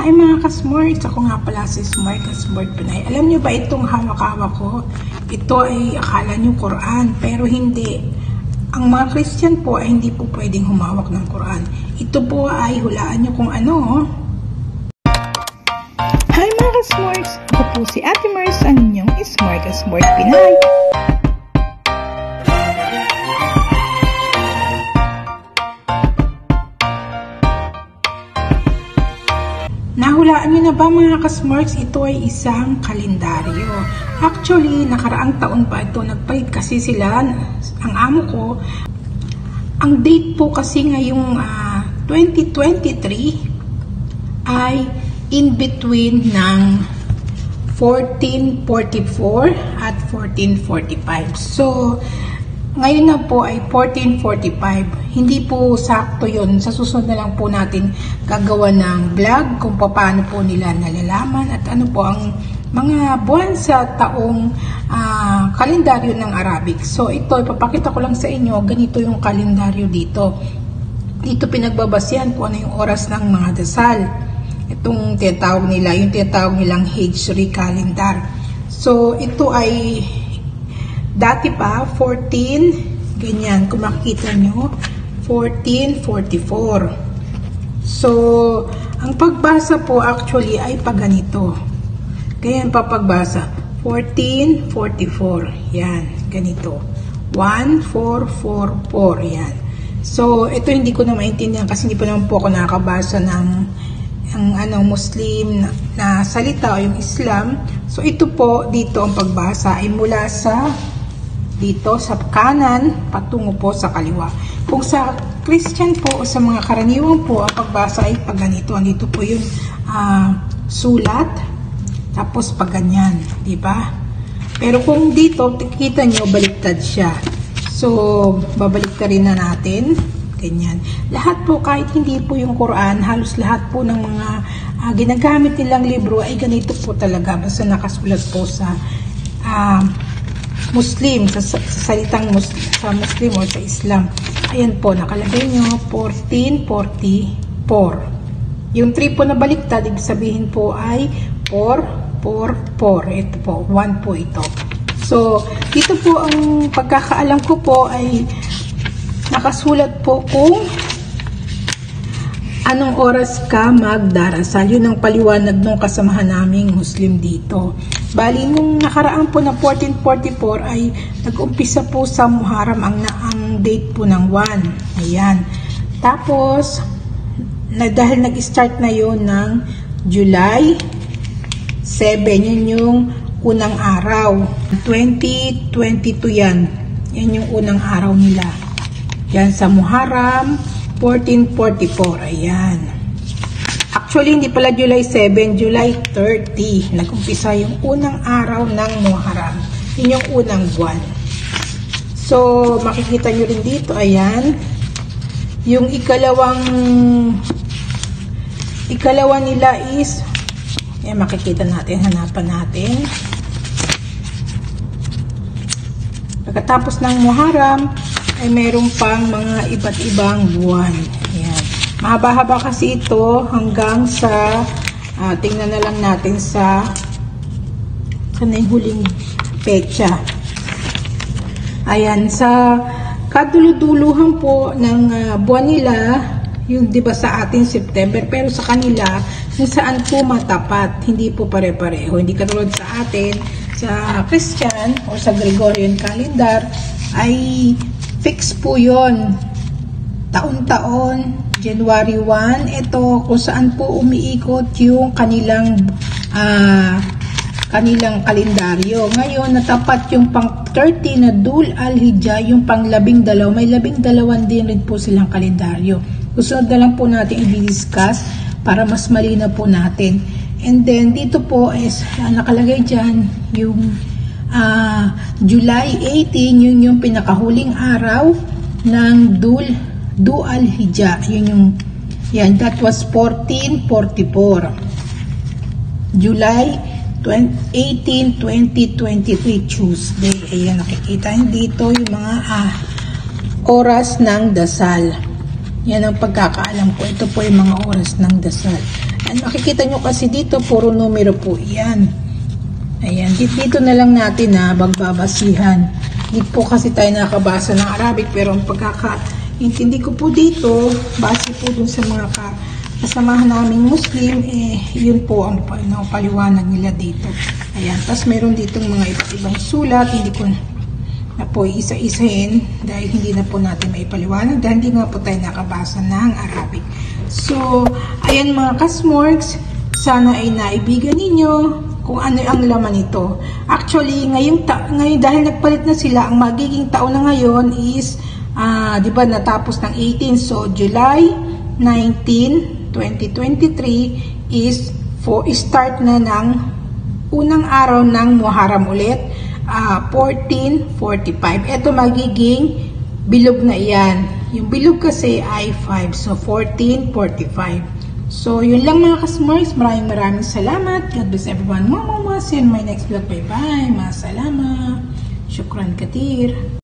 Hi mga ka-Smorts! Ako nga pala si Smart ka-Smart Pinay. Alam nyo ba itong hawak-hawak ko? Ito ay akala nyo Quran, pero hindi. Ang mga Christian po ay hindi po pwedeng humawak ng Quran. Ito po ay hulaan nyo kung ano. Hi mga ka-Smorts! Ako po si Ate Mars, ang inyong Smart ka-Smart Pinay. Nahulaan nyo na ba mga ka-Smorts? Ito ay isang kalendaryo. Actually, nakaraang taon pa ito. Nagpalit kasi sila, ang amo ko. Ang date po kasi ngayong 2023 ay in between ng 1444 at 1445. So, ngayon na po ay 1445. Hindi po sakto yun. Sa susunod na lang po natin gagawa ng vlog kung paano po nila nalalaman at ano po ang mga buwan sa taong kalendaryo ng Arabic. So ito, ipapakita ko lang sa inyo. Ganito yung kalendaryo dito. Dito pinagbabasihan po ano yung oras ng mga dasal. Itong tinatawag nila, yung tinatawag nilang Hijri calendar. So ito ay dati pa, 14, ganyan, kung makikita nyo, 1444. So, ang pagbasa po actually ay pag ganito. Ganyan pa pagbasa, 1444, yan, ganito. 1444, yan. So, ito hindi ko na maintindihan kasi hindi pa naman po ako nakakabasa ng Muslim na salita o yung Islam. So, ito po, dito ang pagbasa ay mula sa dito sa kanan patungo po sa kaliwa. Kung sa Christian po o sa mga karaniwang po ang pagbasa ay pag ganito. Andito po yung sulat tapos pag ganyan, di ba? Pero kung dito kita nyo baliktad siya. So babaliktad rin na natin ganyan. Lahat po kahit hindi po yung Quran, halos lahat po ng mga ginagamit nilang libro ay ganito po talaga basta nakasulat po sa Muslim, sa salitang Muslim, sa Muslim o sa Islam. Ayan po, nakalagay nyo, 1444. Yung 3 po na baliktad, ibig sabihin po ay 444. Ito po, 1 po ito. So, dito po ang pagkakaalam ko po ay nakasulat po kung anong oras ka magdarasal. Yun ang paliwanag ng kasamahan naming Muslim dito. Bali, nung nakaraan po na 1444 ay nag-umpisa po sa Muharram ang date po ng 1. Ayan. Tapos, dahil nag-start na yun ng July 7, yun yung unang araw. 2022 yan. Yan yung unang araw nila. Yan sa Muharram 1444. Ayan. Actually, hindi pala July 7, July 30. Nag-umpisa yung unang araw ng Muharram. Yun yung unang buwan. So, makikita nyo rin dito, ayan. Yung ikalawa nila is, ayan, makikita natin, hanapan natin. Pagkatapos ng Muharram, ay mayroon pang mga iba't ibang buwan. Ayan. Mahaba-haba kasi ito hanggang sa, tingnan na lang natin sa yung huling petsa. Ayan, sa kaduluduluhan po ng buwan nila, yung diba sa atin September, pero sa kanila, kung saan po matapat, hindi po pare-pareho. Hindi katulad sa atin, sa Christian o sa Gregorian calendar, ay fix po yon taon-taon. January 1, ito kung saan po umiikot yung kanilang kalendaryo. Ngayon, natapat yung pang 30 na Dhul al-Hijjah, yung pang 12. May 12 din rin po silang kalendaryo. Susunod na lang po natin i-discuss para mas malinaw po natin. And then, dito po is nakalagay dyan yung July 18, yun yung pinakahuling araw ng Dhul al-Hijjah. Yan, that was 1444. July 18, 2023, Tuesday. Ayan, nakikita dito yung mga oras ng dasal. Yan ang pagkakaalam ko. Ito po yung mga oras ng dasal. Makikita nyo kasi dito, puro numero po yan. Ayan, dito na lang natin magbabasihan. Hindi po kasi tayo nakabasa ng Arabic, pero ang pagkakaintindi ko po dito, base po dun sa mga kasamahan naming Muslim, yun po ang paliwanag nila dito. Ayan, tapos meron ditong mga iba't ibang sulat, hindi ko na po isa-isahin dahil hindi na po natin maipaliwanag dahil hindi nga po tayo nakabasa ng Arabic. So, ayan mga kasmorgs, sana ay naibigan ninyo kung ano ang laman nito. Actually, ngayon dahil nagpalit na sila, ang magiging taon na ngayon is, di ba, natapos ng 18, so July 19, 2023 is start na ng unang araw ng Muharram ulit. 1445. Ito magiging bilog na iyan. Yung bilog kasi ay 5. So, 1445. So, yun lang mga kasmorgs. Maraming salamat. God bless everyone. Mama, see you in my next vlog. Bye-bye. Masalama. Shukran katir.